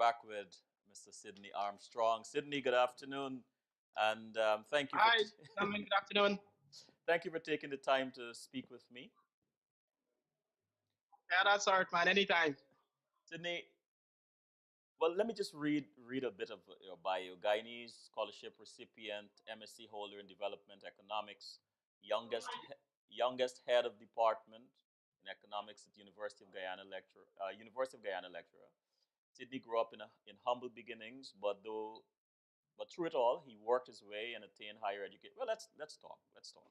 back with Mr. Sydney Armstrong. Sydney, good afternoon, and thank you for Hi, gentlemen. Good afternoon. thank you for taking the time to speak with me. Yeah, that's all right, man. Anytime. Sydney, well, let me just read a bit of your bio. Guyanese scholarship recipient, MSc holder in development economics, youngest head of department in economics at University of Guyana lecturer. Sydney grew up in humble beginnings, but through it all, he worked his way and attained higher education. Well, let's talk. Let's talk.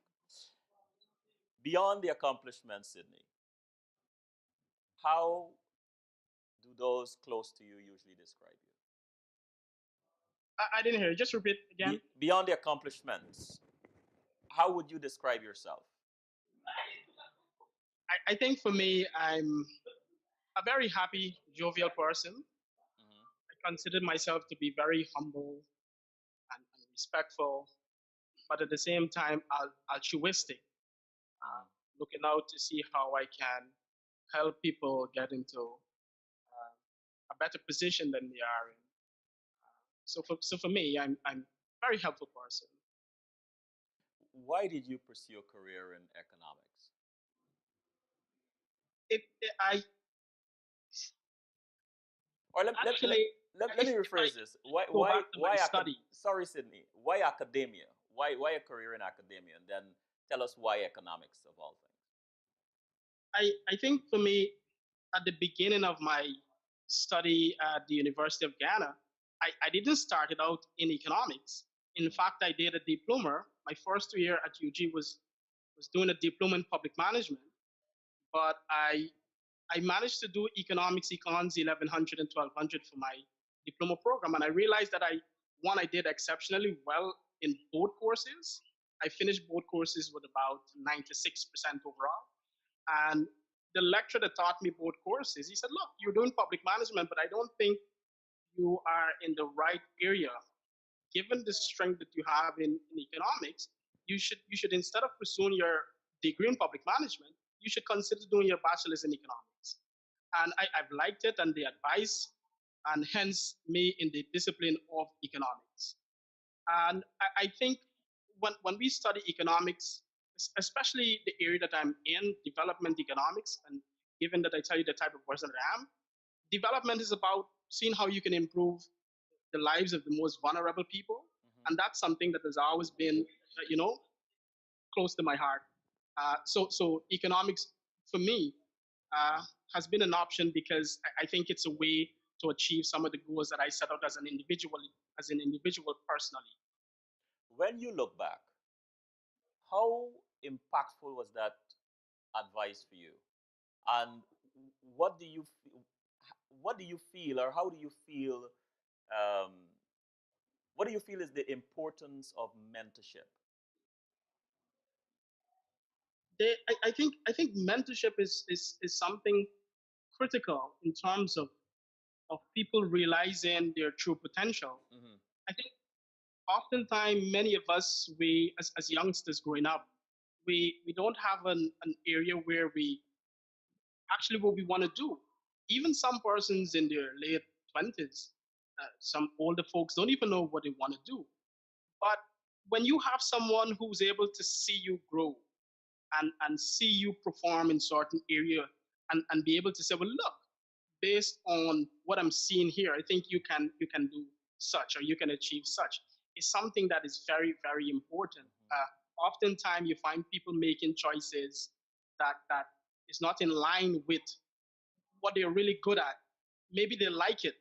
Beyond the accomplishments, Sydney, how do those close to you usually describe I didn't hear you. Just repeat you? again. Beyond the accomplishments, how would you describe yourself? I think for me, I'm a very happy, jovial person. Hmm. I consider myself to be very humble and respectful, but at the same time, altruistic, Hmm. looking out to see how I can help people get into a better position than they are in. So for me, I'm a very helpful person. Why did you pursue a career in economics? I Or actually, let me if I rephrase this. go back to my study, Sorry, Sydney. Why academia? Why a career in academia? And then tell us why economics of all things. I think for me, at the beginning of my study at the University of Ghana, I didn't start it out in economics. In Mm. fact, I did a diploma. My first year at UG was doing a diploma in public management, but I managed to do economics, econs 1100 and 1200 for my diploma program. And I realized that I did exceptionally well in both courses. I finished both courses with about 96% overall. And the lecturer that taught me both courses, he said, look, you're doing public management, but I don't think you are in the right area. Given the strength that you have in economics, you should instead of pursuing your degree in public management, you should consider doing your bachelor's in economics. And I've liked it and the advice, and hence me in the discipline of economics. And I think when we study economics, especially the area that I'm in, development economics, and given that I tell you the type of person that I am, development is about seeing how you can improve the lives of the most vulnerable people. Hmm. And that's something that has always been, close to my heart. So economics for me uh, has been an option because I think it's a way to achieve some of the goals that I set out as an individual personally. When you look back, how impactful was that advice for you? And what do you what do you feel, or how do you feel? Um, what do you feel is the importance of mentorship? I think mentorship is something critical in terms of people realizing their true potential. Hmm. I think oftentimes many of us, we as youngsters growing up, we don't have an area where we actually what we want to do. Even some persons in their late 20s, some older folks don't even know what they want to do. But when you have someone who's able to see you grow and see you perform in certain area, and be able to say, well, look, based on what I'm seeing here, I think you can do such, or you can achieve such, is something that is very, very important. Oftentimes you find people making choices that is not in line with what they're really good at. Maybe they like it,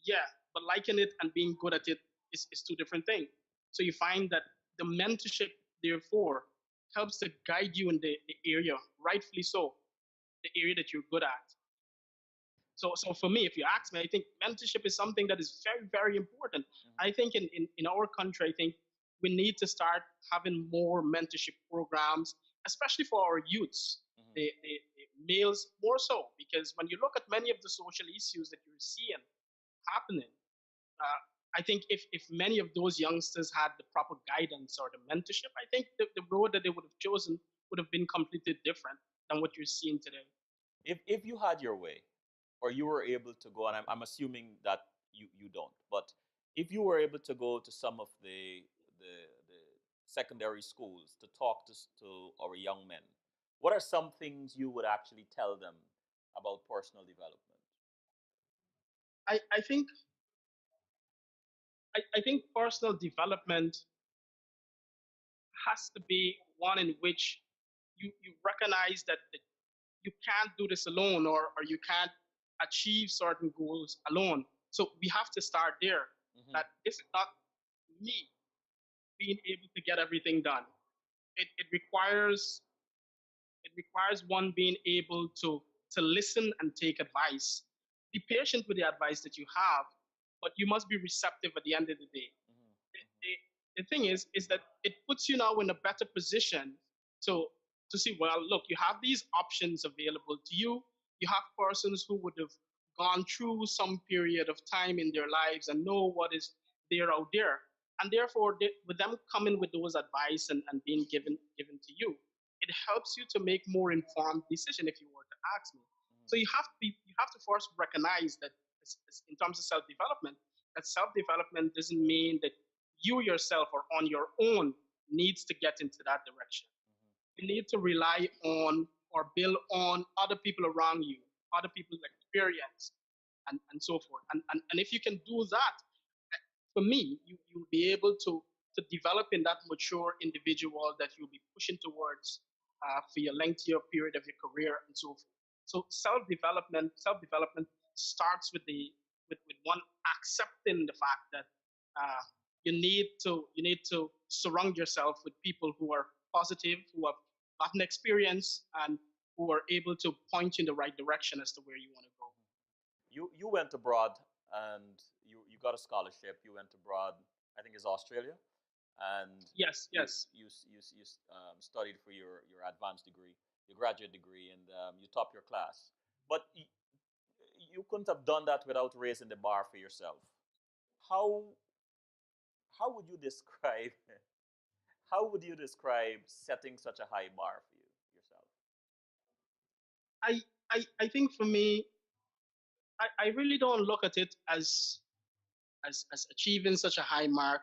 yeah, but liking it and being good at it is two different things. So you find that the mentorship, therefore, helps to guide you in the area, rightfully so, the area that you're good at. So for me, if you ask me, I think mentorship is something that is very, very important. I Hmm. think in our country, I think we need to start having more mentorship programs, especially for our youths, the males more so, because when you look at many of the social issues that you're seeing happening, uh, I think if many of those youngsters had the proper guidance or the mentorship, I think the road that they would have chosen would have been completely different than what you're seeing today. If you had your way, or you were able to go, and I'm assuming that you don't. But if you were able to go to some of the secondary schools to talk to our young men, what are some things you would actually tell them about personal development? I think I think personal development has to be one in which you recognize that you can't do this alone, or you can't achieve certain goals alone. So we have to start there. Hmm. That this is not me being able to get everything done. It requires one being able to listen and take advice. Be patient with the advice that you have, but you must be receptive at the end of the day. Hmm. The thing is that it puts you now in a better position to to see, well, look, you have these options available to you. You have persons who would have gone through some period of time in their lives and know what is there out there, and therefore with them coming with those advice and being given to you, it helps you to make more informed decision, if you were to ask me. So you have to first recognize that, in terms of self development, that self development doesn't mean that you yourself or on your own needs to get into that direction. You need to rely on or build on other people around you, other people's experience, and so forth. And if you can do that, for me, you'll be able to develop in that mature individual that you'll be pushing towards for your lengthier period of your career and so forth. So self development starts with one accepting the fact that uh, you need to surround yourself with people who are positive, who have gotten experience, and who are able to point you in the right direction as to where you want to go. You went abroad and you got a scholarship. You went abroad. I think it's Australia, and Yes, yes. you studied for your advanced degree, your graduate degree, and you topped your class. But you couldn't have done that without raising the bar for yourself. How how would you describe how would you describe setting such a high bar for you yourself? I I think for me, I really don't look at it as achieving such a high mark.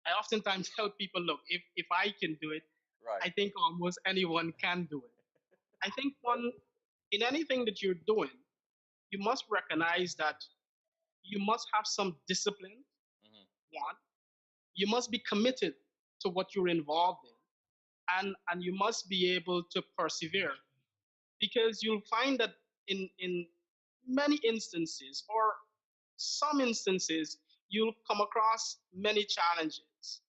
I oftentimes tell people, look, if I can do it, Right. I think almost anyone can do it. I think one in anything that you're doing, you must recognize that you must have some discipline. Hmm. One, you must be committed to what you're involved in, and you must be able to persevere, because you'll find that in many instances, or some instances, you'll come across many challenges,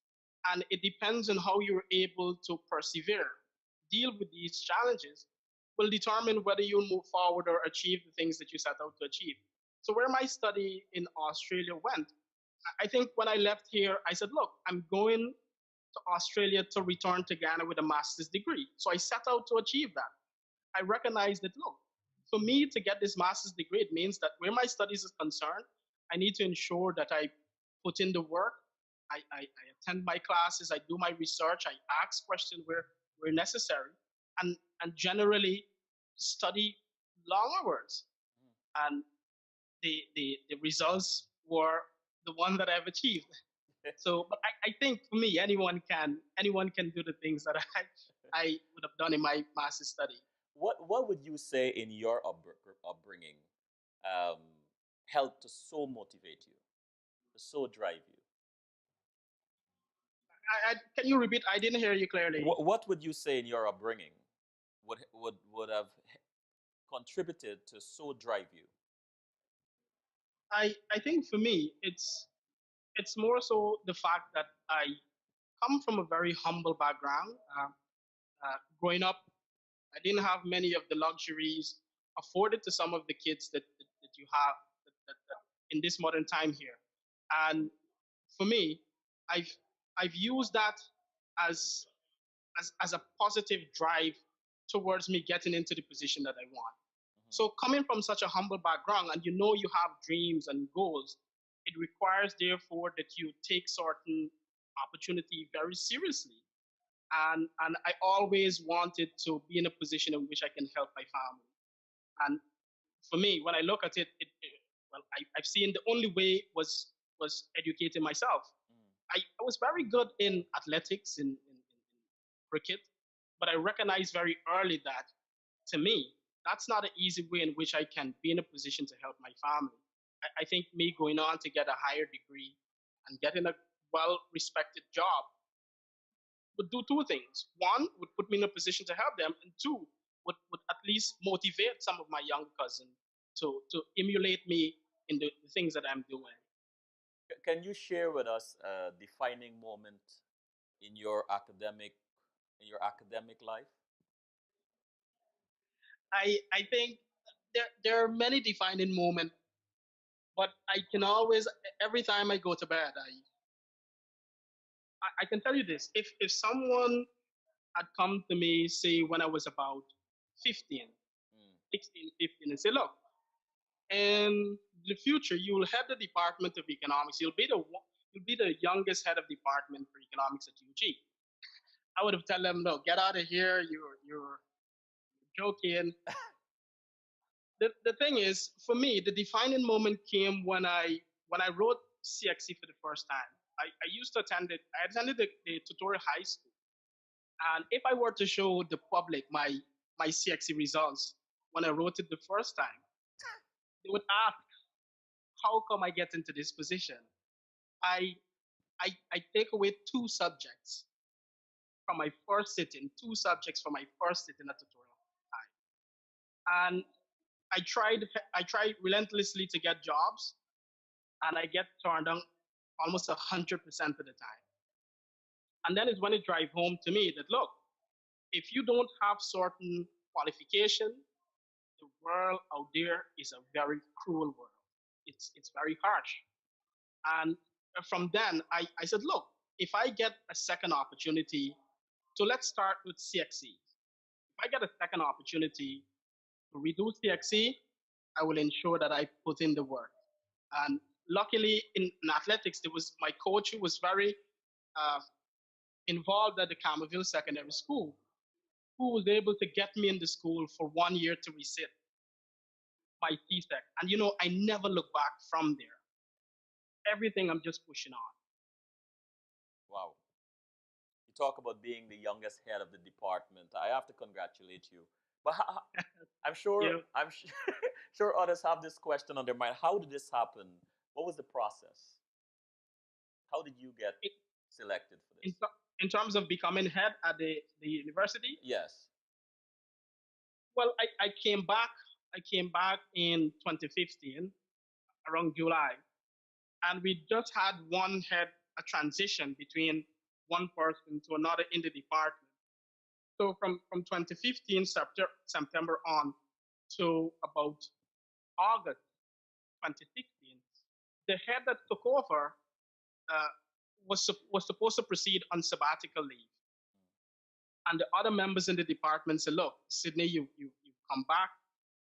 and it depends on how you're able to persevere, deal with these challenges, will determine whether you'll move forward or achieve the things that you set out to achieve. So where my study in Australia went, I think when I left here, I said, look, I'm going to Australia to return to Ghana with a master's degree. So I set out to achieve that. I recognize that, look, for me to get this master's degree, it means that where my studies is concerned, I need to ensure that I put in the work, I attend my classes, I do my research, I ask questions where necessary, and generally study long hours. And the results were the one that I've achieved. So, but I think for me, anyone can do the things that I would have done in my master's study. What would you say in your upbringing um, helped to so motivate you, to so drive you? Can you repeat? I didn't hear you clearly. What would you say in your upbringing would have contributed to so drive you? I think for me, it's more so the fact that I come from a very humble background. Growing up, I didn't have many of the luxuries afforded to some of the kids that you have that in this modern time here. And for me, I've I've used that as as a positive drive towards me getting into the position that I want. Hmm. So coming from such a humble background, and you know you have dreams and goals, it requires therefore that you take certain opportunity very seriously. And I always wanted to be in a position in which I can help my family. And for me, when I look at it, well, I've seen the only way was educating myself. Mm. I was very good in athletics, in cricket, but I recognized very early that to me, that's not an easy way in which I can be in a position to help my family. I think me going on to get a higher degree and getting a well respected job would do two things. One, would put me in a position to help them, and two, would at least motivate some of my young cousins to emulate me in the things that I'm doing. Can you share with us a defining moment in your academic life? I think there are many defining moments, but I can always every time I go to bed, I can tell you this. If someone had come to me, say when I was about 15, Mm. 16, 15, and say, look, in the future you will head the Department of Economics. You'll be the youngest head of department for economics at UG. I would have told them, no, get out of here. You're joking. The thing is, for me, the defining moment came when I wrote CXE for the first time. I attended the tutorial high school, and if I were to show the public my CXE results when I wrote it the first time, they would ask, how come I get into this position? I I take away two subjects from my first sitting, two subjects from my first sitting at tutorial time, and I tried relentlessly to get jobs, and I get turned down almost 100% of the time. And then is when it drive home to me that look, if you don't have certain qualification, the world out there is a very cruel world. It's very harsh. And from then I said, look, if I get a second opportunity, so let's start with CXE. If I get a second opportunity to redo CXE, I will ensure that I put in the work. And luckily in athletics, there was my coach who was very uh, involved at the Camerville Secondary School, who was able to get me in the school for 1 year to resit my CSEC. And I never look back from there. Everything I'm just pushing on. Wow. You talk about being the youngest head of the department. I have to congratulate you. But I'm sure You know, sure others have this question on their mind. How did this happen? What was the process? How did you get it, selected for in, this? in terms of becoming head at the university, Yes. well, I came back in 2015 around July, and we just had one head a transition between one person to another in the department. So from 2015 September on to about August 2016, the head that took over uh, was supposed to proceed on sabbatical leave, and the other members in the department said, "Look, Sydney, you've come back,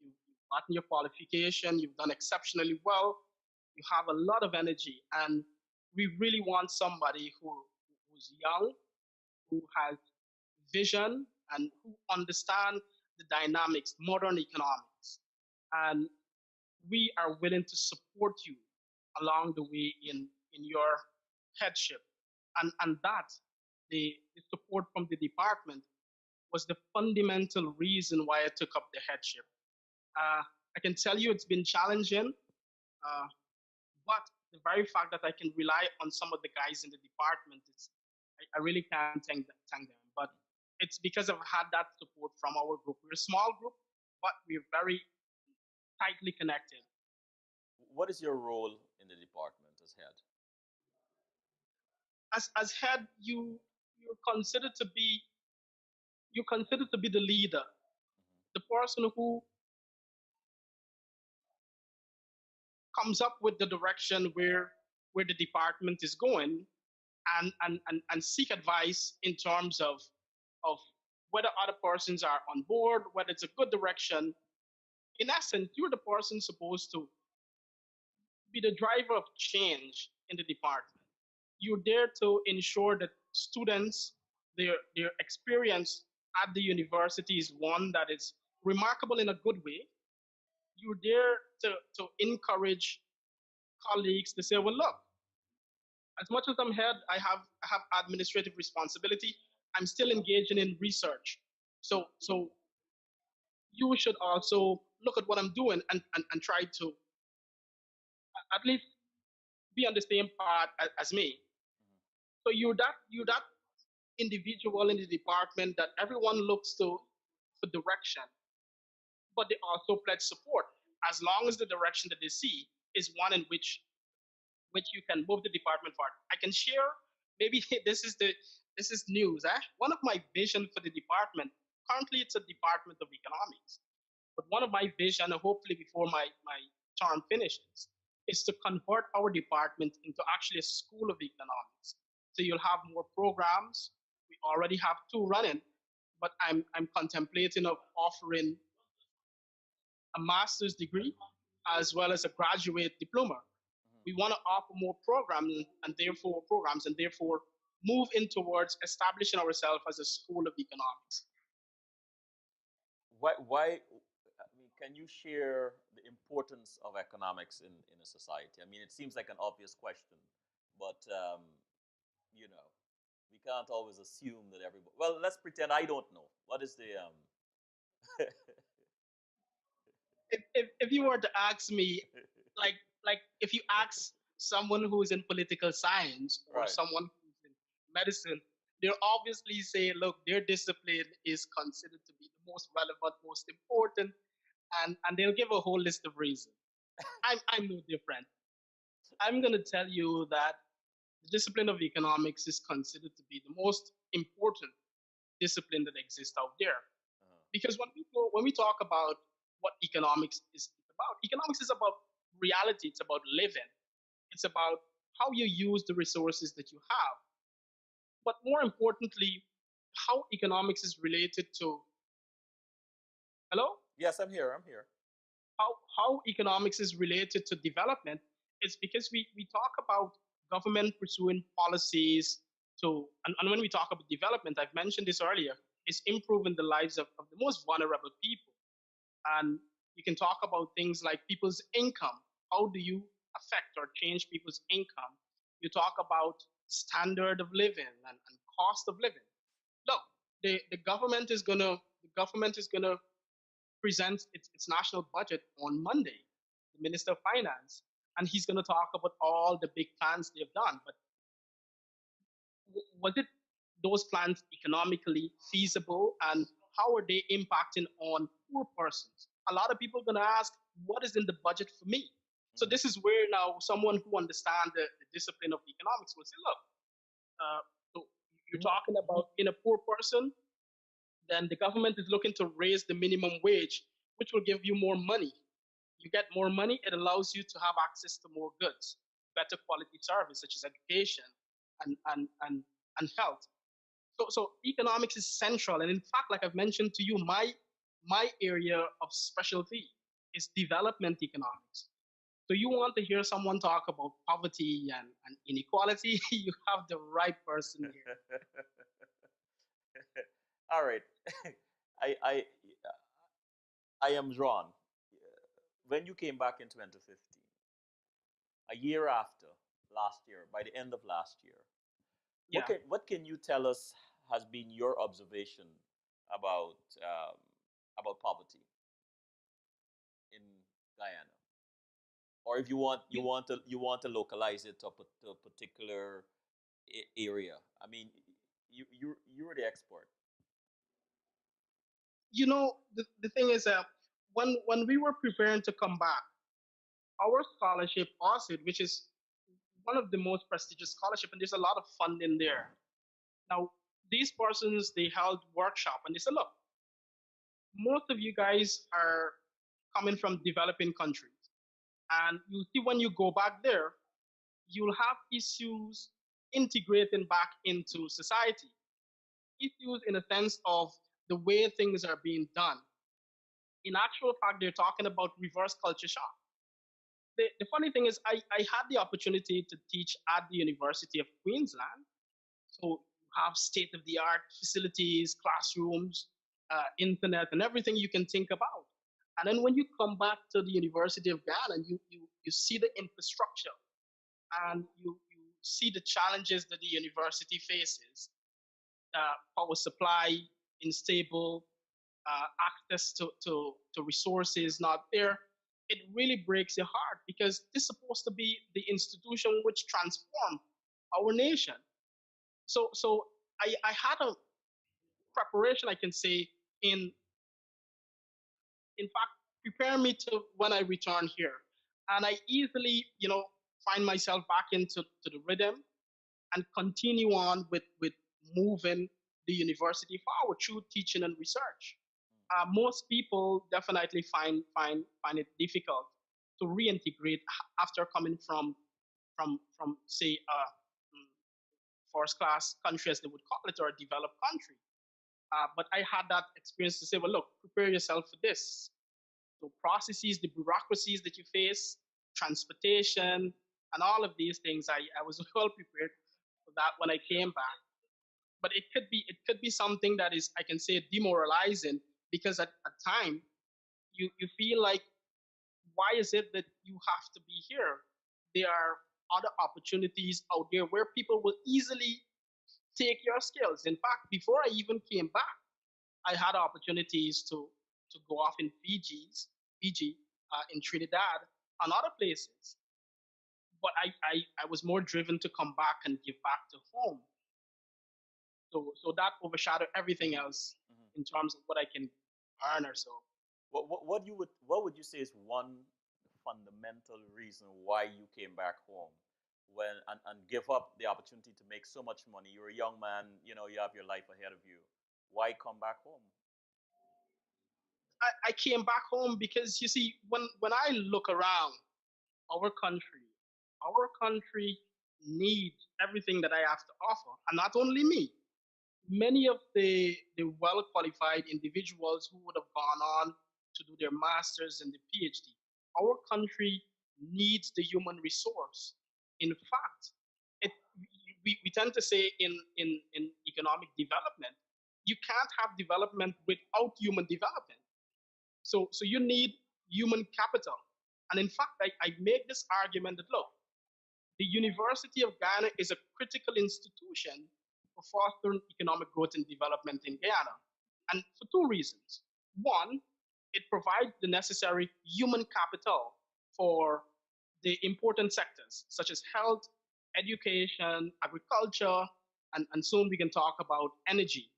you've gotten your qualification, you've done exceptionally well, you have a lot of energy, and we really want somebody who's young, who has vision, and who understand the dynamics, modern economics, and we are willing to support you along the way in your headship." And that the support from the department was the fundamental reason why I took up the headship. I can tell you it's been challenging, uh, but the very fact that I can rely on some of the guys in the department, I really can't thank them. But it's because I've had that support from our group. We're a small group, but we're very tightly connected. What is your role in the department as head? As head, you're considered to be the leader, the person who comes up with the direction where the department is going, and seek advice in terms of whether other persons are on board, whether it's a good direction. In essence, you're the person supposed to be the driver of change in the department. You're there to ensure that students, their experience at the university is one that is remarkable in a good way, You're there to encourage colleagues to say, well, look, as much as I'm head, I have administrative responsibility. I'm still engaging in research. So you should also look at what I'm doing and try to at least be on the same path as me. Mhm. So you're that individual in the department that everyone looks to for direction, but they also pledge support as long as the direction that they see is one in which you can move the department forward. I can share maybe this is news. One of my vision for the department, currently it's a department of economics, but one of my vision, hopefully before my term finishes, is to convert our department into actually a school of economics. So you'll have more programs. We already have two running, but I'm contemplating of offering a master's degree as well as a graduate diploma. Mhm. We want to offer more programs and therefore move in towards establishing ourselves as a school of economics. Why, I mean, can you share the importance of economics in a society? I mean, it seems like an obvious question, but you know, we can't always assume that everybody. Well, let's pretend I don't know. What is the If you were to ask me, like if you ask someone who is in political science or right? someone who's in medicine, they'll obviously say, look, their discipline is considered to be the most relevant, most important, and they'll give a whole list of reasons. I'm no different. I'm going to tell you that the discipline of economics is considered to be the most important discipline that exists out there. Uh-huh. Because when we talk about what economics is about reality. It's about living. It's about how you use the resources that you have. But more importantly, how economics is related to hello, Yes, I'm here. I'm here. how economics is related to development is because we talk about government pursuing policies and when we talk about development, I've mentioned this earlier, is improving the lives of the most vulnerable people. And you can talk about things like people's income. How do you affect or change people's income? You talk about standard of living and cost of living. Look, the government is gonna present its national budget on Monday. The Minister of Finance, and he's gonna talk about all the big plans they've done. But was it those plans economically feasible, and how are they impacting on poor persons? A lot of people are going to ask, what is in the budget for me? So Mhm. this is where now someone who understands the discipline of economics will say, look, so you're talking about in a poor person, then the government is looking to raise the minimum wage, which will give you more money. You get more money, it allows you to have access to more goods, better quality service such as education and health. So economics is central, and in fact, like I've mentioned to you, my area of specialty is development economics. So you want to hear someone talk about poverty and inequality? You have the right person here. All right. I, I, I am drawn. When you came back in 2015, a year after last year, by the end of last year, Yeah. what can you tell us has been your observation about about poverty in Guyana? Or if you want You, you want to localize it to a particular area. I mean, you're the expert. the thing is that when we were preparing to come back, our scholarship, ASIT, which is one of the most prestigious scholarship, and there's a lot of funding there. Now, these persons they held workshop and they said, look, most of you guys are coming from developing countries, and you see when you go back there, you'll have issues integrating back into society. Issues in a sense of the way things are being done. In actual fact, they're talking about reverse culture shock. The funny thing is, I had the opportunity to teach at the University of Queensland. So you have state of the art facilities, classrooms, internet, and everything you can think about. And then when you come back to the University of Ghana, you see the infrastructure and you see the challenges that the university faces, power supply, unstable, access to resources not there, it really breaks your heart because this is supposed to be the institution which transformed our nation. So I had a preparation, I can say, in fact, prepare me to when I return here. And I easily, find myself back into to the rhythm and continue on with moving the university forward through teaching and research. Most people definitely find it difficult to reintegrate after coming from say first class country as they would call it or a developed country. But I had that experience to say, well, look, prepare yourself for this. So processes, the bureaucracies that you face, transportation, and all of these things, I was well prepared for that when I came back. But it could be something that is, I can say, demoralizing because at time you feel like, why is it that you have to be here? There are other opportunities out there where people will easily take your skills. In fact, before I even came back, I had opportunities to go off in Fiji, in Trinidad, and other places. But I was more driven to come back and give back to home. So that overshadowed everything Hmm. else Hmm. in terms of what I can earn or so. What would you say is one fundamental reason why you came back home and give up the opportunity to make so much money? You're a young man, you have your life ahead of you. Why come back home? I came back home because you see, when I look around our country, our country needs everything that I have to offer, and not only me. Many of the well qualified individuals who would have gone on to do their masters and the PhD. Our country needs the human resource. In fact, it, we tend to say in economic development, you can't have development without human development. So you need human capital. And in fact, I make this argument that look, the University of Ghana is a critical institution for fostering economic growth and development in Guyana. And for two reasons. One, it provides the necessary human capital for the important sectors such as health, education, agriculture, and soon we can talk about energy.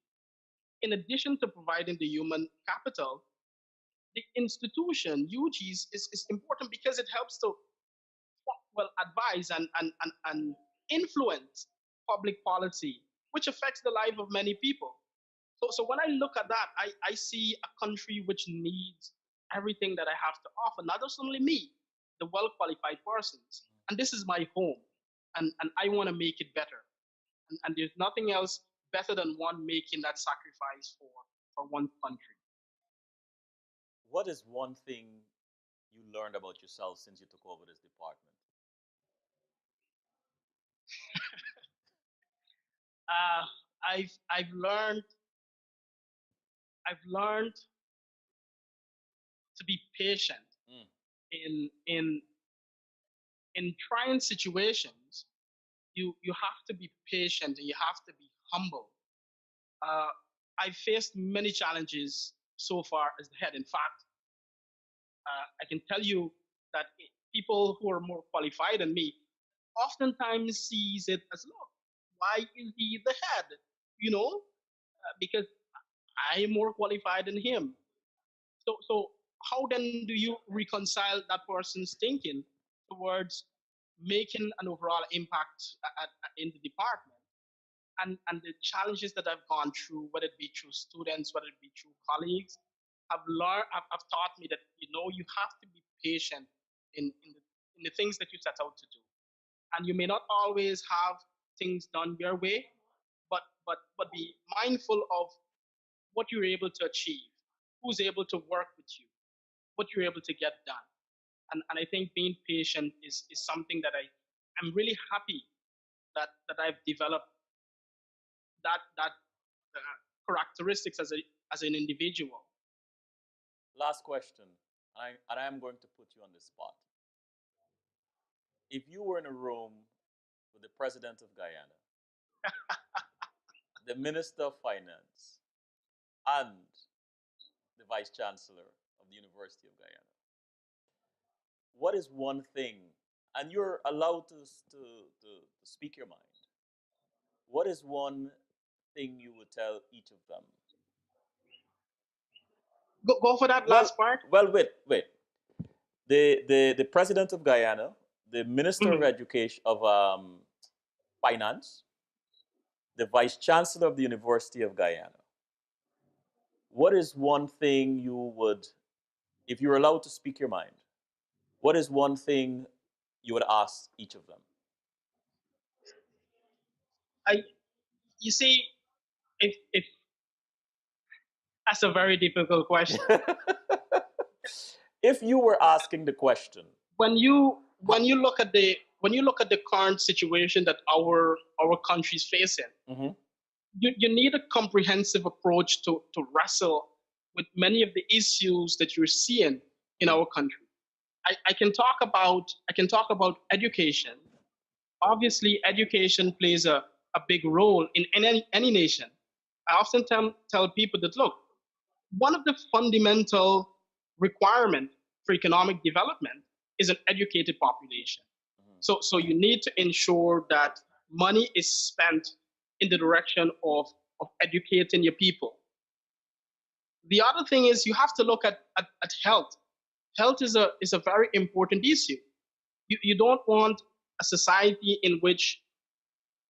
In addition to providing the human capital, the institution, UGs, is important because it helps to advise and influence public policy, which affects the life of many people. So when I look at that, I see a country which needs everything that I have to offer, not just only me, the well qualified persons. And this is my home, and I want to make it better. And there's nothing else better than one making that sacrifice for one country. What is one thing you learned about yourself since you took over this department? Uh, I've learned to be patient Mm. in in in trying situations. You have to be patient and you have to be humble. uh, I faced many challenges so far as the head. In fact, I can tell you that people who are more qualified than me oftentimes sees it as, look, why is he the head, because I am more qualified than him. So how then do you reconcile that person's thinking towards making an overall impact in the department? And the challenges that I've gone through, whether it be through students, whether it be through colleagues, have taught me that you have to be patient in the things that you set out to do, and you may not always have things done your way, but be mindful of what you're able to achieve, who's able to work with you, what you're able to get done. And I think being patient is something that I'm really happy that I've developed that characteristics as an individual. Last question. and I am going to put you on the spot. If you were in a room with the president of Guyana, the minister of finance, and the vice chancellor of the University of Guyana, what is one thing, and you're allowed to speak your mind, what is one thing you would tell each of them? Go for that Well, last part. wait. The president of Guyana, the minister of Mhm. education of finance, the vice chancellor of the University of Guyana. What is one thing you would, if you're allowed to speak your mind, what is one thing you would ask each of I, you see, if that's a very difficult question. them? If you were asking the question, When you look at the current situation that our country is facing, mm-hmm, you need a comprehensive approach to wrestle with many of the issues that you're seeing in mm-hmm, our country. I can talk about education. Obviously, education plays a big role in any nation. I often tell people that look, one of the fundamental requirements for economic development is an educated population. mm-hmm, So you need to ensure that money is spent in the direction of educating your people. The other thing is you have to look at health. Health is a very important issue. You don't want a society in which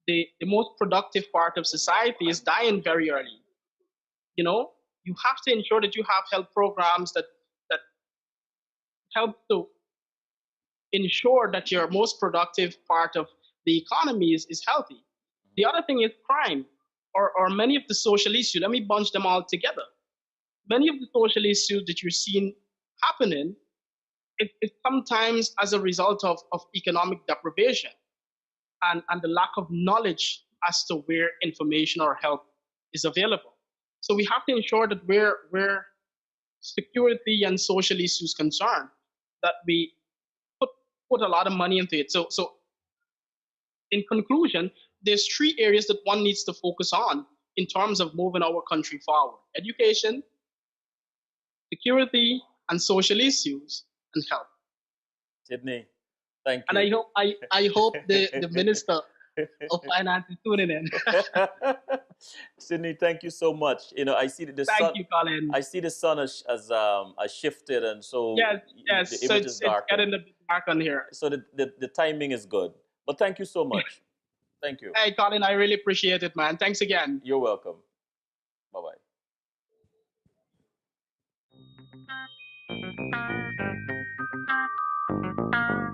the most productive part of society is dying very early. You know, you have to ensure that you have health programs that help to ensure that your most productive part of the economy is healthy. The other thing is crime or many of the social issues. Let me bunch them all together. Many of the social issues that you're seeing happening, it's sometimes as a result of economic deprivation and the lack of knowledge as to where information or help is available. So we have to ensure that where security and social issues concerned, that we put put a lot of money into it. So in conclusion, there's three areas that one needs to focus on in terms of moving our country forward: education, security, and social issues, and health. Sydney, thank And you. I hope the minister of finance is tuning in. Sydney, thank you so much. You know, I see that the Thank sun, you, Colin. I see the sun has shifted, and so Yes, the yes. So image is it's darkened. getting a bit dark on here. So the timing is good. But thank you so much. Thank you. Hey, Colin, I really appreciate it, man. Thanks again. You're welcome. Bye bye.